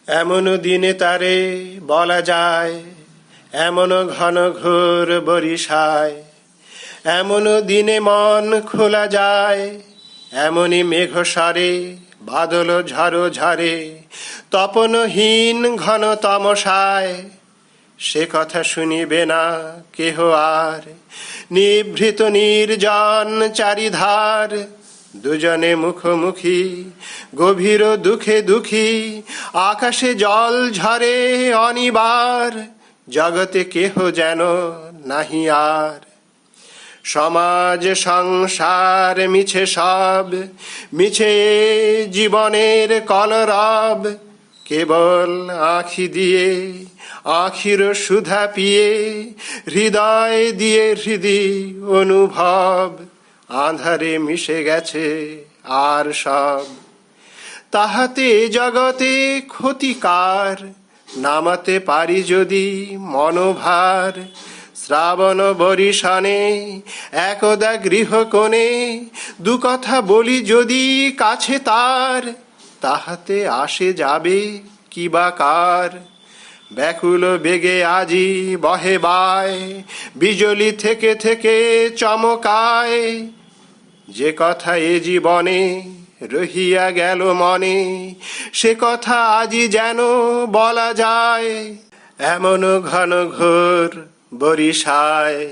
এমন দিনে তারে বলা যায়, এমন ঘন ঘোর বরিশায়, এমন দিনে মন খোলা যায়, এমনই মেঘ সারে বাদল ঝড়ো ঝরে, তপনহীন ঘন তমসায়। সে কথা শুনিবে না কেহ আর, নিভৃত নির্জন চারিধার, দুজনে মুখোমুখি গভীর দুঃখে দুঃখী, আকাশে জল ঝরে অনিবার, জগতে কেহ যেন নাহি আর। সমাজ সংসার মিছে সব, মিছে জীবনের কলরব, কেবল আঁখি দিয়ে আঁখির সুধা পিয়ে, হৃদয় দিয়ে হৃদি অনুভব, আঁধারে মিশে গেছে আর সব। তাহাতে জগতে ক্ষতিকার, নামাতে পারি যদি মনোভার। শ্রাবণ বরিশানে একদা গৃহকোণে, দু কথা বলি যদি কাছে তার, তাহাতে আসে যাবে কি বা কার। ব্যাকুল বেগে আজি বহে বায়, বিজলি থেকে থেকে চমকায়, যে কথা এ জীবনে রহিয়া গেল মনে, সে কথা আজি যেন বলা যায়, এমন ঘন ঘোর বরিশায়।